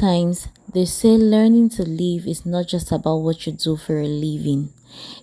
times, they say learning to live is not just about what you do for a living.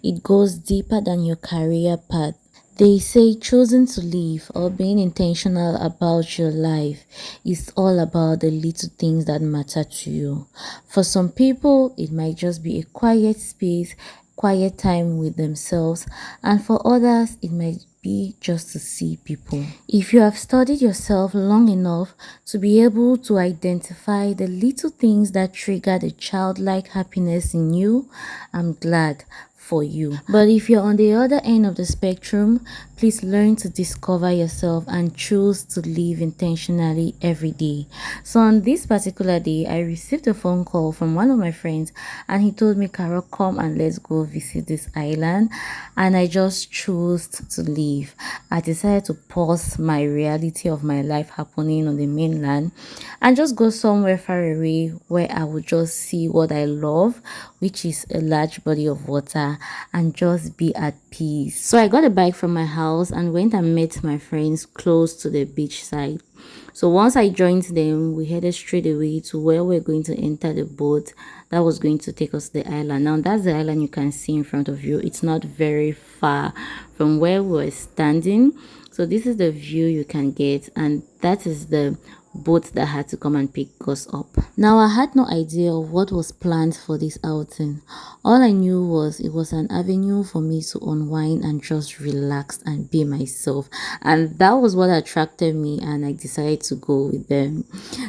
It goes deeper than your career path. They say choosing to live or being intentional about your life is all about the little things that matter to you. For some people, it might just be a quiet space, quiet time with themselves, and for others, it might be just to see people. If you have studied yourself long enough to be able to identify the little things that trigger the childlike happiness in you, I'm glad for you. But if you're on the other end of the spectrum, please learn to discover yourself and choose to live intentionally every day. So on this particular day, I received a phone call from one of my friends, and he told me, Carol, come and let's go visit this island. And I just chose to leave. I decided to pause my reality of my life happening on the mainland and just go somewhere far away where I would just see what I love, which is a large body of water, and just be at peace. So I got a bike from my house and went and met my friends close to the beach side. So once I joined them, we headed straight away to where we're going to enter the boat that was going to take us to the island. Now that's the island you can see in front of you. It's not very far from where we were standing. So this is the view you can get, and that is the boat that had to come and pick us up. Now I had no idea of what was planned for this outing. All I knew was it was an avenue for me to unwind and just relax and be myself, and that was what attracted me, and I decided to go with them.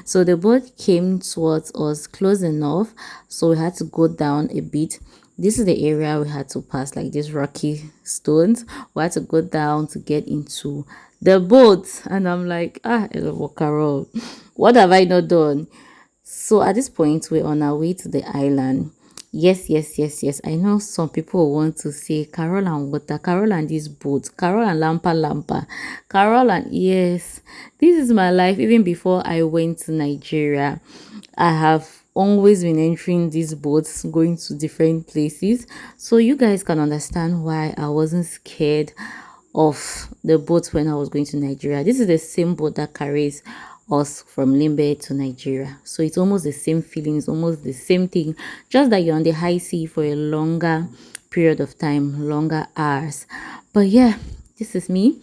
So the boat came towards us close enough, so we had to go down a bit. This is the area we had to pass, like these rocky stones. We had to go down to get into the boat, and I'm like, Elomo, Carol, what have I not done? So at this point, we're on our way to the island. Yes, yes, yes, yes. I know some people want to say Carol and water, Carol and this boat, Carol and Lampa Lampa, Carol and yes, this is my life. Even before I went to Nigeria, I have always been entering these boats, going to different places. So you guys can understand why I wasn't scared of the boat when I was going to Nigeria. This is the same boat that carries us from Limbe to Nigeria. So it's almost the same feeling, it's almost the same thing, just that you're on the high sea for a longer period of time, longer hours. But yeah, this is me.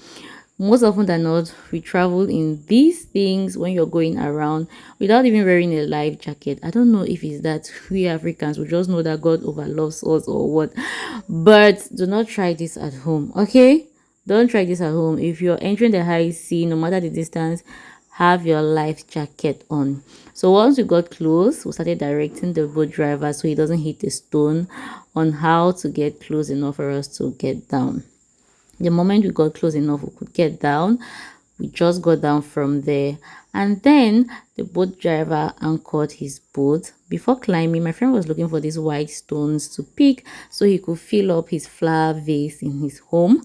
Most often than not, we travel in these things when you're going around without even wearing a life jacket. I don't know if it's that we Africans, we just know that God overloves us or what. But do not try this at home, okay? Don't try this at home. If you're entering the high sea, no matter the distance, have your life jacket on. So once we got close, we started directing the boat driver so he doesn't hit a stone on how to get close enough for us to get down. The moment we got close enough, we could get down. We just got down from there, and then the boat driver anchored his boat. Before climbing, my friend was looking for these white stones to pick so he could fill up his flower vase in his home,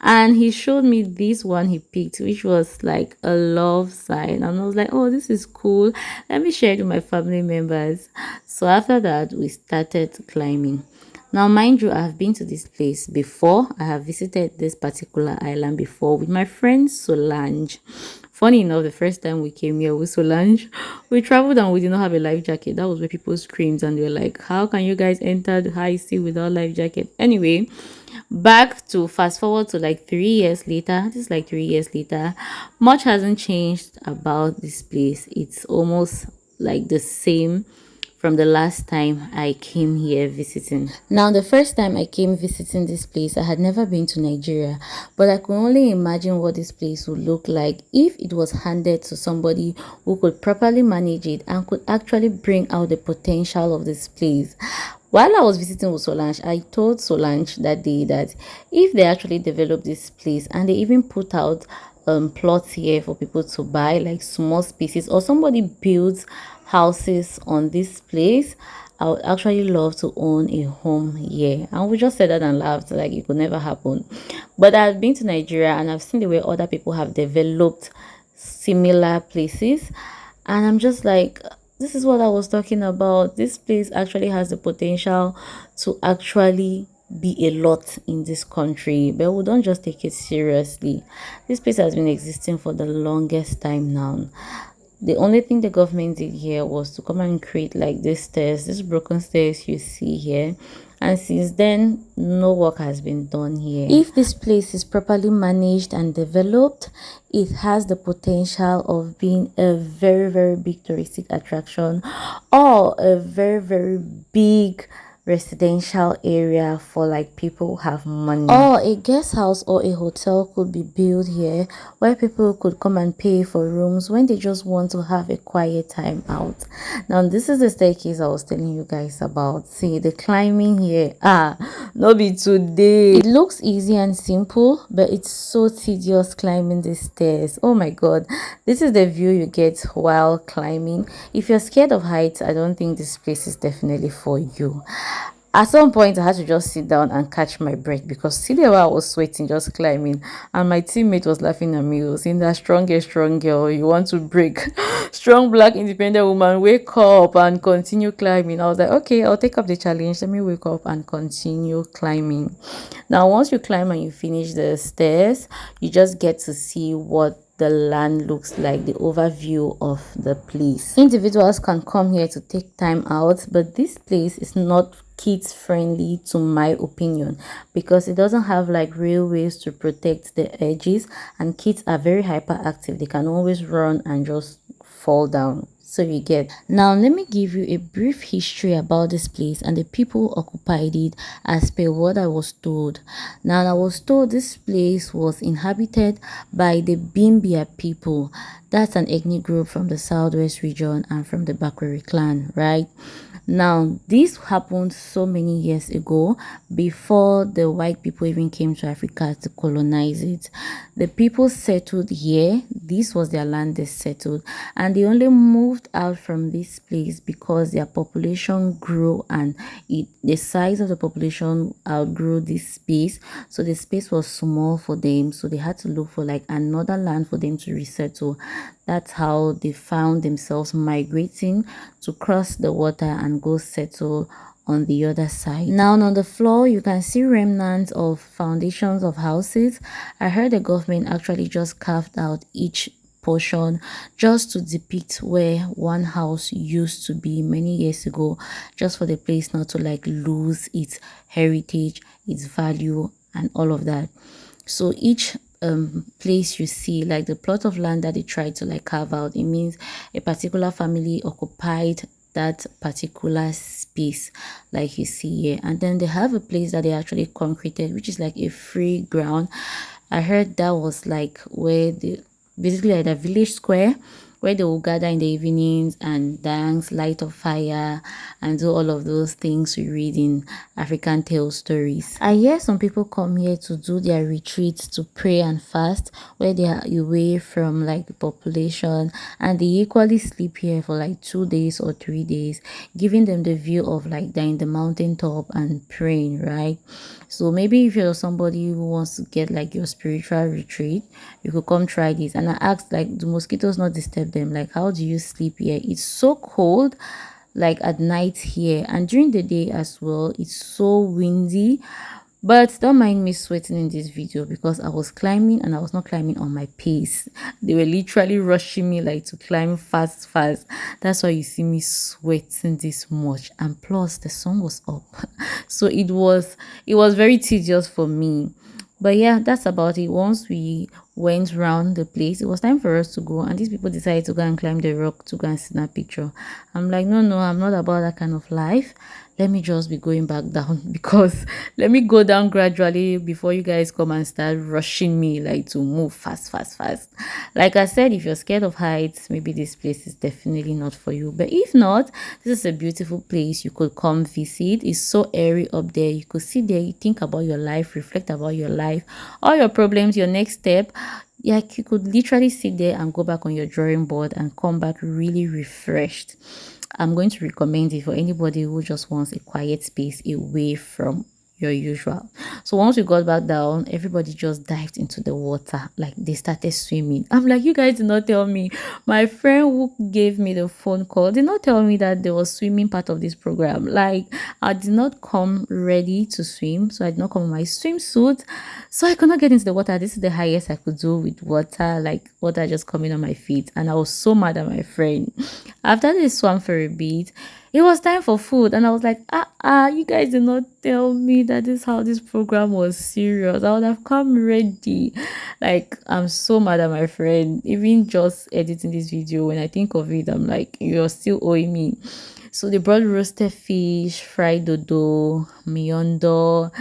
and he showed me this one he picked, which was like a love sign, and I was like, oh, this is cool, let me share it with my family members. So after that, we started climbing. Now, mind you, I have been to this place before. I have visited this particular island before with my friend Solange. Funny enough, the first time we came here with Solange, we traveled and we did not have a life jacket. That was where people screamed and they were like, how can you guys enter the high sea without life jacket? Anyway, back to fast forward to like 3 years later. This is like 3 years later. Much hasn't changed about this place. It's almost like the same from the last time I came here visiting. Now, the first time I came visiting this place, I had never been to Nigeria, but I could only imagine what this place would look like if it was handed to somebody who could properly manage it and could actually bring out the potential of this place. While I was visiting with Solange, I told Solange that day that if they actually develop this place and they even put out plots here for people to buy, like small spaces, or somebody builds houses on this place, I would actually love to own a home here. And we just said that and laughed, like it could never happen. But I've been to Nigeria and I've seen the way other people have developed similar places, and I'm just like, this is what I was talking about. This place actually has the potential to actually be a lot in this country, but we don't just take it seriously. This place has been existing for the longest time now. The only thing the government did here was to come and create like this stairs, this broken stairs you see here. And since then, no work has been done here. If this place is properly managed and developed, it has the potential of being a very, very big touristic attraction, or a very, very big residential area for like people who have money, or a guest house or a hotel could be built here where people could come and pay for rooms when they just want to have a quiet time out. Now this is the staircase I was telling you guys about. See the climbing here, no be today. It looks easy and simple, but it's so tedious climbing the stairs. Oh my god, this is the view you get while climbing. If you're scared of heights, I don't think this place is definitely for you. At some point I had to just sit down and catch my breath, because see the way I was sweating just climbing, and my teammate was laughing at me. He was saying that strong girl, you want to break. Strong black independent woman, wake up and continue climbing. I was like, okay, I'll take up the challenge. Let me wake up and continue climbing. Now once you climb and you finish the stairs, you just get to see what the land looks like, the overview of the place. Individuals can come here to take time out, but this place is not kids friendly to my opinion, because it doesn't have like railways to protect the edges, and kids are very hyperactive. They can always run and just fall down. So you get. Now let me give you a brief history about this place and the people who occupied it as per what I was told. Now I was told this place was inhabited by the Bimbia people. That's an ethnic group from the southwest region and from the Bakweri clan, right? Now this happened so many years ago, before the white people even came to Africa to colonize it. The people settled here. This was their land. They settled, and they only moved out from this place because their population grew, and the size of the population outgrew this space, so the space was small for them, so they had to look for like another land for them to resettle. That's how they found themselves migrating to cross the water and go settle on the other side. Now on the floor you can see remnants of foundations of houses. I heard the government actually just carved out each portion just to depict where one house used to be many years ago, just for the place not to like lose its heritage, its value and all of that. So each place you see, like the plot of land that they tried to like carve out, it means a particular family occupied that particular space, like you see here. And then they have a place that they actually concreted, which is like a free ground. I heard that was like where the basically like the village square, where they will gather in the evenings and dance, light a fire, and do all of those things we read in African tale stories. I hear some people come here to do their retreats, to pray and fast, where they are away from like the population, and they equally sleep here for like 2 days or 3 days, giving them the view of like they're in the mountain top and praying, right? So maybe if you're somebody who wants to get like your spiritual retreat, you could come try this. And I asked, like, do mosquitoes not disturb them? Like, how do you sleep here? It's so cold like at night here, and during the day as well. It's so windy, but don't mind me sweating in this video because I was climbing and I was not climbing on my pace. They were literally rushing me like to climb fast. That's why you see me sweating this much. And plus the sun was up. So it was very tedious for me. But yeah, that's about it. Once we went round the place, it was time for us to go, and these people decided to go and climb the rock to go and snap a picture. I'm like, no, I'm not about that kind of life. Let me just be going back down because let me go down gradually before you guys come and start rushing me like to move fast. Like I said, if you're scared of heights, maybe this place is definitely not for you. But if not, this is a beautiful place. You could come visit. It's so airy up there. You could sit there, you think about your life, reflect about your life, all your problems, your next step. Like you could literally sit there and go back on your drawing board and come back really refreshed. I'm going to recommend it for anybody who just wants a quiet space away from your usual. So once we got back down, everybody just dived into the water. Like they started swimming. I'm like, you guys did not tell me. My friend who gave me the phone call did not tell me that there was swimming part of this program. Like I did not come ready to swim, so I did not come in my swimsuit. So I could not get into the water. This is the highest I could do with water, like water just coming on my feet. And I was so mad at my friend. After they swam for a bit, it was time for food. And I was like, you guys did not tell me that this how this program was serious. I would have come ready. Like, I'm so mad at my friend. Even just editing this video, when I think of it, I'm like, you're still owing me. So they brought roasted fish, fried dodo, miondo,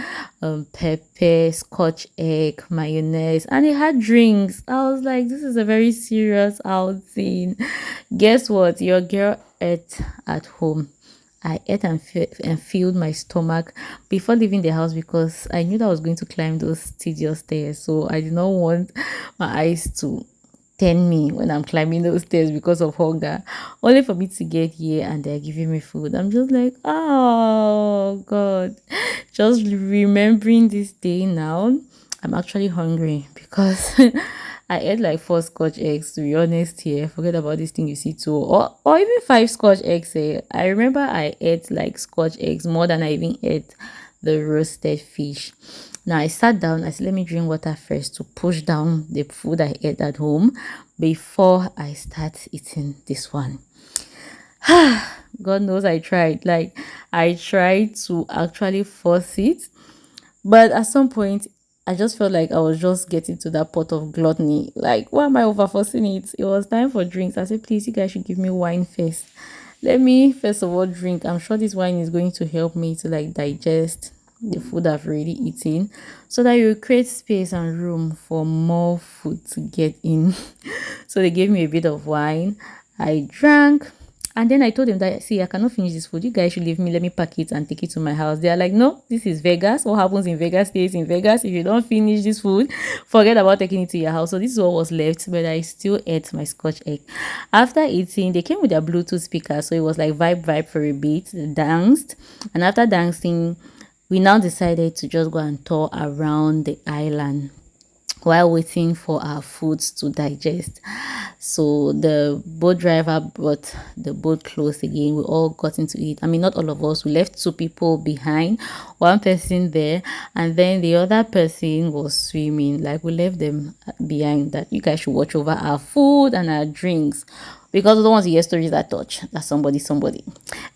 pepper, scotch egg, mayonnaise, and they had drinks. I was like, this is a very serious outing. Guess what? Your girl ate at home. I ate and filled my stomach before leaving the house because I knew that I was going to climb those tedious stairs. So I did not want my eyes to turn me when I'm climbing those stairs because of hunger. Only for me to get here and they're giving me food. I'm just like, oh God. Just remembering this day now, I'm actually hungry because I ate like 4 scotch eggs, to be honest here. Forget about this thing you see too. Or even 5 scotch eggs. I remember I ate like scotch eggs more than I even ate the roasted fish. Now I sat down, I said, let me drink water first to push down the food I ate at home before I start eating this one. God knows I tried. Like I tried to actually force it, but at some point, I just felt like I was just getting to that pot of gluttony. Like, why am I over forcing it? It was time for drinks. I said, please, you guys should give me wine first. Let me first of all drink. I'm sure this wine is going to help me to like digest the food I've already eaten, so that you create space and room for more food to get in. So they gave me a bit of wine. I drank. And then I told them that, see, I cannot finish this food. You guys should leave me. Let me pack it and take it to my house. They are like, no, this is Vegas. What happens in Vegas stays in Vegas. If you don't finish this food, forget about taking it to your house. So this is what was left, but I still ate my scotch egg. After eating, they came with their Bluetooth speaker. So it was like vibe for a bit. They danced. And after dancing, we now decided to just go and tour around the island while waiting for our foods to digest. So the boat driver brought the boat close again. We all got into it. I mean, not all of us. We left 2 people behind, one person there, and then the other person was swimming. Like we left them behind. That you guys should watch over our food and our drinks, because we don't want to hear stories that touch that somebody.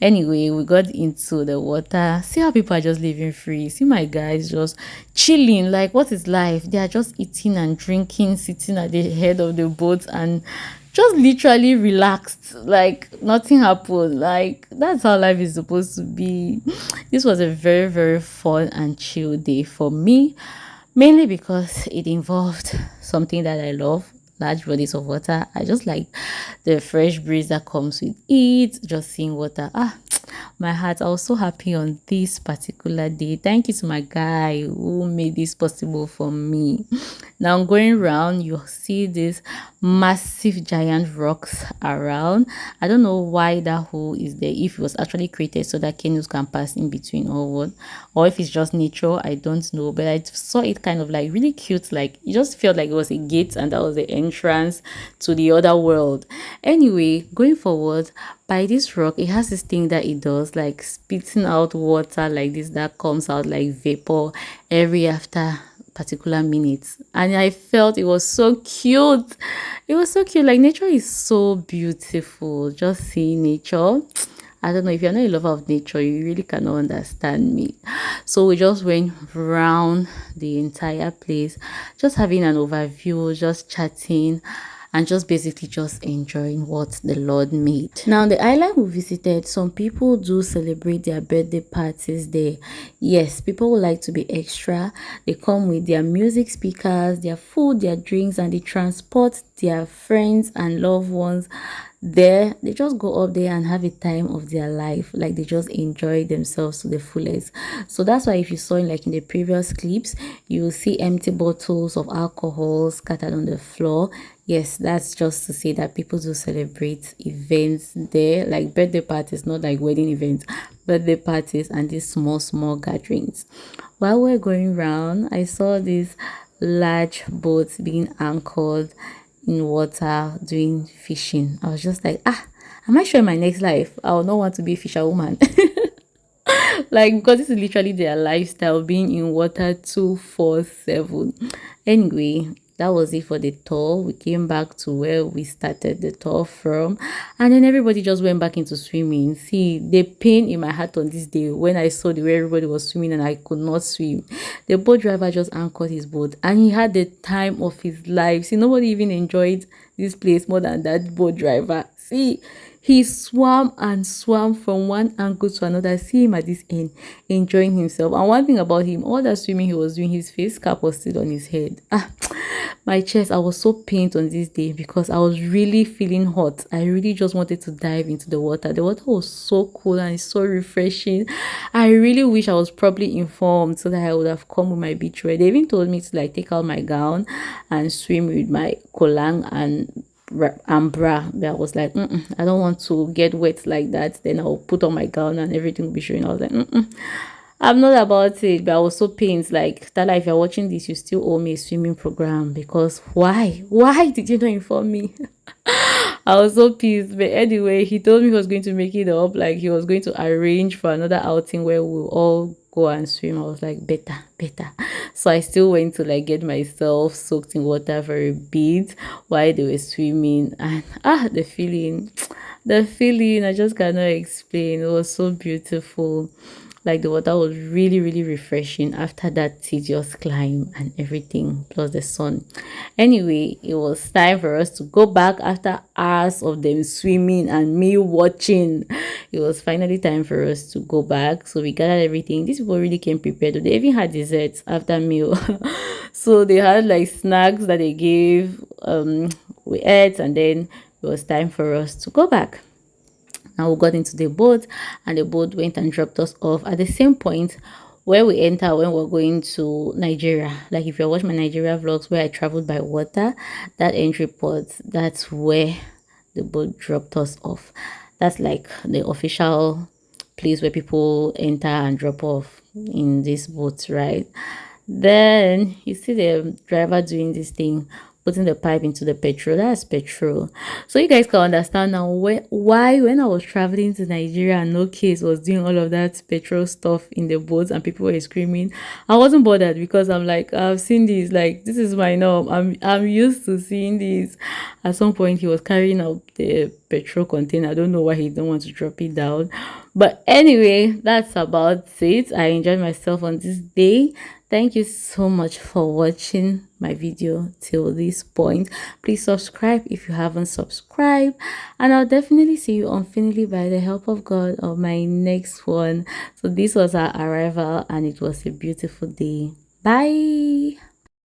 Anyway, we got into the water. See how people are just living free. See my guys just chilling. Like, what is life? They are just eating and drinking, sitting at the head of the boat and just literally relaxed. Like nothing happened. Like that's how life is supposed to be. This was a very fun and chill day for me, mainly because it involved something that I love, large bodies of water. I just like the fresh breeze that comes with it, just seeing water. My heart, I was so happy on this particular day. Thank you to my guy who made this possible for me. Now going around, you see this massive giant rocks around. I don't know why that hole is there, if it was actually created so that canoes can pass in between or what, or if it's just nature, I don't know. But I saw it kind of like really cute. Like it just felt like it was a gate and that was the entrance to the other world. Anyway, going forward, by this rock, it has this thing that it does, like spitting out water like this that comes out like vapor every after particular minutes. And I felt it was so cute. It was so cute. Like nature is so beautiful. Just seeing nature, I don't know, if you're not a lover of nature, you really cannot understand me. So we just went around the entire place, just having an overview, just chatting, and just basically just enjoying what the Lord made. Now, the island we visited, some people do celebrate their birthday parties there. Yes, people would like to be extra. They come with their music speakers, their food, their drinks, and they transport their friends and loved ones there. They just go up there and have a time of their life. Like they just enjoy themselves to the fullest. So that's why if you saw in like in the previous clips, you will see empty bottles of alcohol scattered on the floor. Yes, that's just to say that people do celebrate events there, like birthday parties, not like wedding events, birthday parties and these small, small gatherings. While we're going round, I saw these large boats being anchored in water doing fishing. I was just like, am I sure in my next life I will not want to be a fisherwoman? Like, because this is literally their lifestyle, being in water 247. Anyway, that was it for the tour. We came back to where we started the tour from, and then everybody just went back into swimming. See, the pain in my heart on this day when I saw the way everybody was swimming and I could not swim. The boat driver just anchored his boat and he had the time of his life. See, nobody even enjoyed this place more than that boat driver. See, he swam and swam from one angle to another. See him at this end, enjoying himself. And one thing about him, all that swimming he was doing, his face cap was still on his head. My chest, I was so pained on this day because I was really feeling hot. I really just wanted to dive into the water. The water was so cool and it's so refreshing. I really wish I was probably informed so that I would have come with my beach wear. They even told me to like take out my gown and swim with my kolang and bra. But I was like, I don't want to get wet like that. Then I'll put on my gown and everything will be showing. I was like, I'm not about it, but I was so pained. Like, Tala, if you're watching this, you still owe me a swimming program because why? Why did you not inform me? I was so pissed. But anyway, he told me he was going to make it up. Like, he was going to arrange for another outing where we'll all go and swim. I was like, better, better. So I still went to like get myself soaked in water for a bit while they were swimming. And the feeling, I just cannot explain. It was so beautiful. Like the water was really, really refreshing after that tedious climb and everything, plus the sun. Anyway, it was time for us to go back after hours of them swimming and me watching. It was finally time for us to go back. So we gathered everything. These people really came prepared. They even had desserts after meal. So they had like snacks that they gave. We ate and then it was time for us to go back. Now we got into the boat and the boat went and dropped us off at the same point where we enter when we're going to Nigeria. Like if you watch my Nigeria vlogs where I traveled by water, that entry port, that's where the boat dropped us off. That's like the official place where people enter and drop off in these boats, right? Then you see the driver doing this thing, putting the pipe into the petrol. That's petrol. So you guys can understand now why when I was traveling to Nigeria and no case was doing all of that petrol stuff in the boats and people were screaming, I wasn't bothered because I'm like, I've seen this, like this is my norm. I'm used to seeing this. At some point he was carrying out the petrol container. I don't know why he don't want to drop it down. But anyway, that's about it. I enjoyed myself on this day. Thank you so much for watching my video till this point. Please subscribe if you haven't subscribed, and I'll definitely see you on Finally by the help of God on my next one. So this was our arrival and it was a beautiful day. Bye.